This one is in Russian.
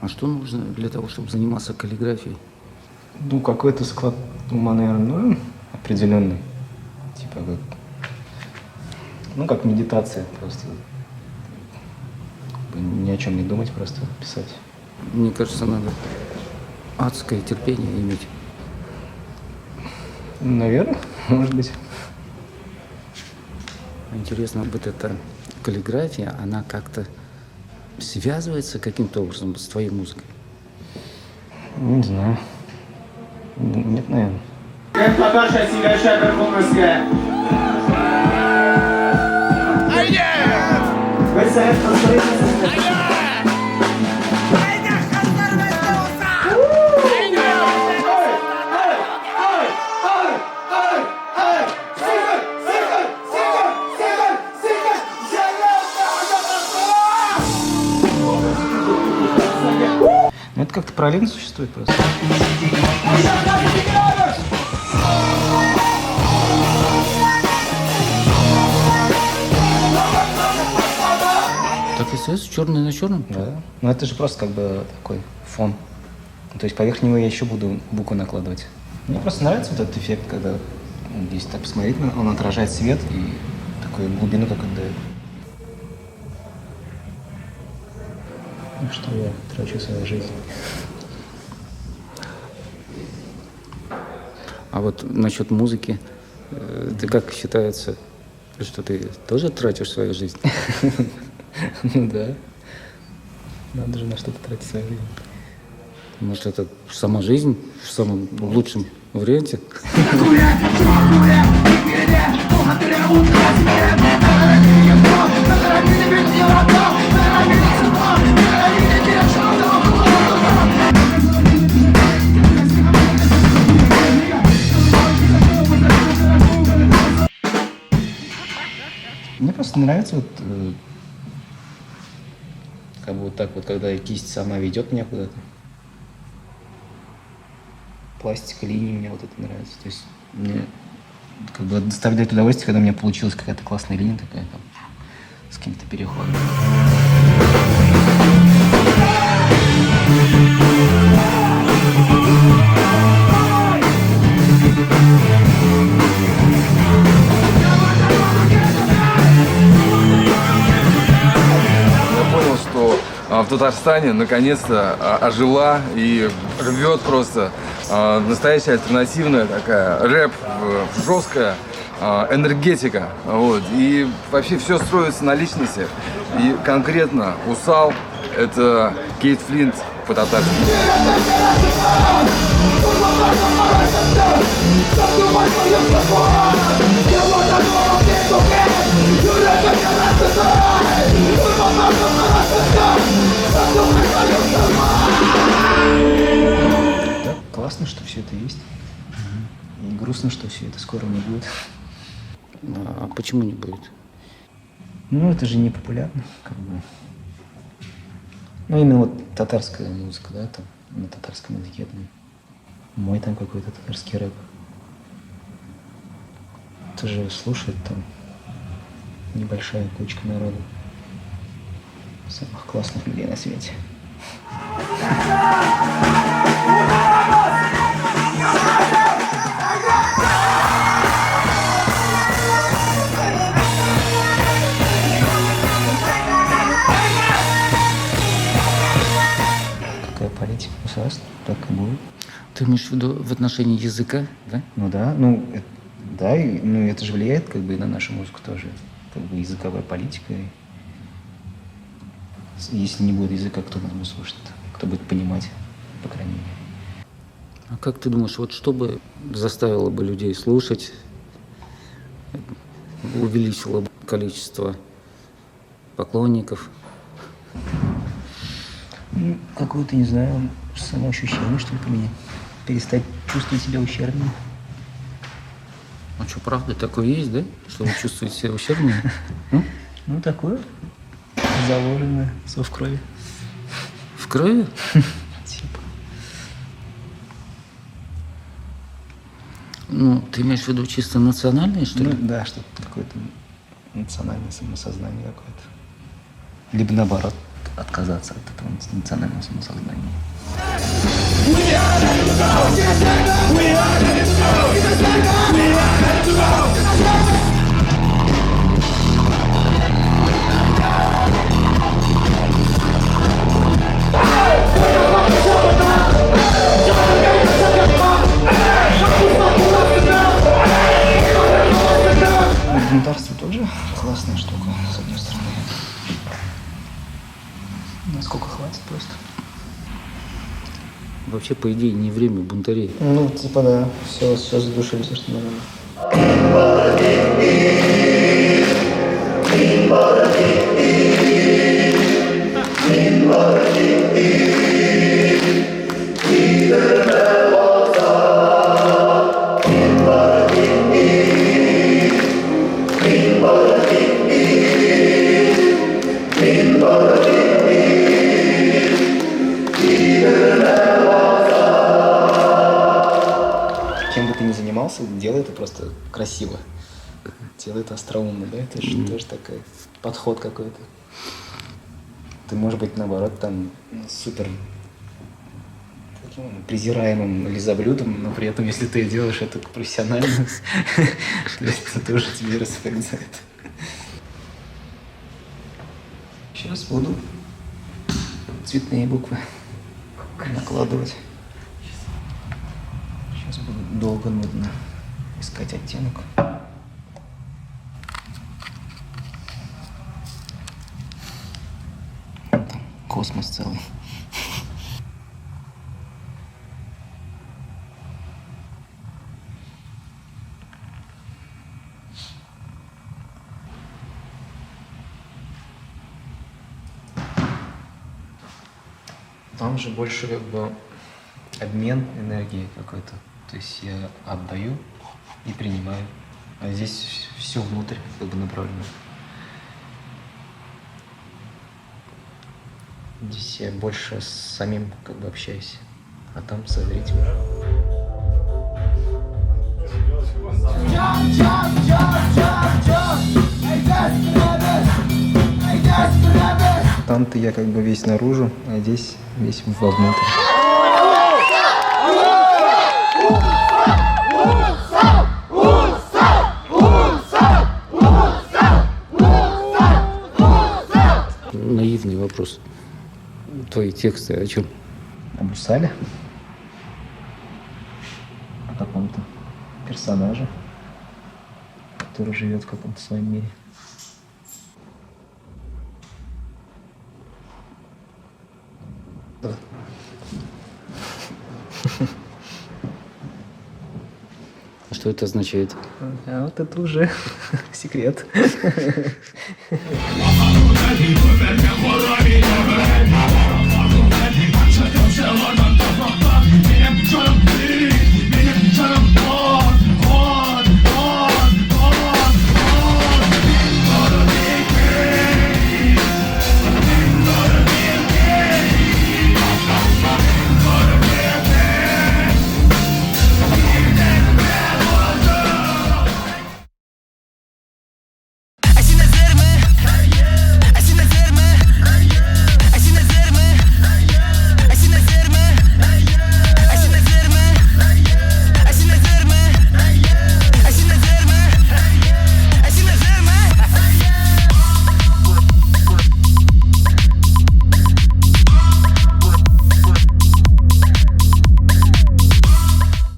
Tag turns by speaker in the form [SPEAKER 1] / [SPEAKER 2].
[SPEAKER 1] А что нужно для того, чтобы заниматься каллиграфией?
[SPEAKER 2] Ну, какой-то склад ума, наверное, ну, определенный. Типа как... Ну, как медитация просто. Ни о чем не думать, просто писать.
[SPEAKER 1] Мне кажется, надо адское терпение иметь.
[SPEAKER 2] Наверное, может быть.
[SPEAKER 1] Интересно, вот эта каллиграфия, она как-то связывается каким-то образом с твоей музыкой?
[SPEAKER 2] Не знаю. Нет, наверное. Ну, это как-то параллельно существует просто.
[SPEAKER 1] Так и остается черное на черном?
[SPEAKER 2] Да. Но это же просто как бы такой фон. То есть поверх него я еще буду буквы накладывать. Мне просто нравится вот этот эффект, когда если так посмотреть, он отражает свет и такую глубину какую-то дает. На что я трачу свою жизнь.
[SPEAKER 1] А вот насчет музыки, ты как считается, что ты тоже тратишь свою жизнь?
[SPEAKER 2] Ну да. Надо же на что-то тратить свою жизнь.
[SPEAKER 1] Может, это сама жизнь в самом лучшем варианте?
[SPEAKER 2] Мне просто нравится вот как бы вот так вот, когда кисть сама ведет меня куда-то. Пластика, линии мне вот это нравится. То есть мне как бы доставляет удовольствие, когда у меня получилась какая-то классная линия такая там с каким-то переходом.
[SPEAKER 3] Понял, что в Татарстане наконец-то ожила и рвет просто настоящая альтернативная такая рэп, жесткая энергетика. Вот. И вообще все строится на личности. И конкретно Усал — это Кейт Флинт по-татарски.
[SPEAKER 2] Так классно, что все это есть. И грустно, что все это скоро не будет.
[SPEAKER 1] А почему не будет?
[SPEAKER 2] Ну, это же не популярно, как бы. Ну, именно вот татарская музыка, да, там, на татарском языке, там, мой там какой-то татарский рэп. Это же слушает там небольшая кучка народа. Самых классных людей на свете. Какая политика государства, так и будет.
[SPEAKER 1] Ты имеешь в виду в отношении языка, да?
[SPEAKER 2] Ну да, ну, да, и, ну это же влияет как бы и на нашу музыку тоже. Как бы языковая политика. И если не будет языка, кто нас будет слушать, кто будет понимать, по крайней мере.
[SPEAKER 1] А как ты думаешь, вот что бы заставило бы людей слушать, увеличило бы количество поклонников?
[SPEAKER 2] Ну, какое-то, не знаю, самоощущение, что ли, поменять. Перестать чувствовать себя ущербным.
[SPEAKER 1] А что, правда, такое есть, да? Что вы чувствуете себя ущербными?
[SPEAKER 2] Ну, такое заложенное, все в крови.
[SPEAKER 1] В крови?
[SPEAKER 2] Типа.
[SPEAKER 1] Ну, ты имеешь в виду чисто национальные, что ли?
[SPEAKER 2] Ну, да, что-то какое-то национальное самосознание какое-то. Либо наоборот, отказаться от этого национального самосознания. Бунтарство тоже классная штука, с одной стороны. Насколько хватит просто.
[SPEAKER 1] Вообще, по идее, не время бунтарей.
[SPEAKER 2] Ну, типа, да, все задушили, все, что нужно. Чем бы ты ни занимался, делай это просто красиво. Делай это остроумно, да? Это же тоже такой подход какой-то. Ты можешь быть, наоборот, там супер таким презираемым лизоблюдом, но при этом, если ты делаешь это профессионально, то тоже тебе респект за это. Сейчас буду цветные буквы накладывать. Сейчас буду долго, нудно искать оттенок. Там космос целый. Там же больше как бы обмен энергией какой-то. То есть я отдаю и принимаю. А здесь все внутрь как бы направлено. Здесь я больше с самим как бы общаюсь, а там со зрителем. Там-то я как бы весь наружу, а здесь весь вовнутрь.
[SPEAKER 1] Наивный вопрос. Твои тексты о чем?
[SPEAKER 2] О Брюсселе. О каком-то персонаже, который живет в каком-то своем мире. Да.
[SPEAKER 1] Что это означает?
[SPEAKER 2] А вот это уже секрет.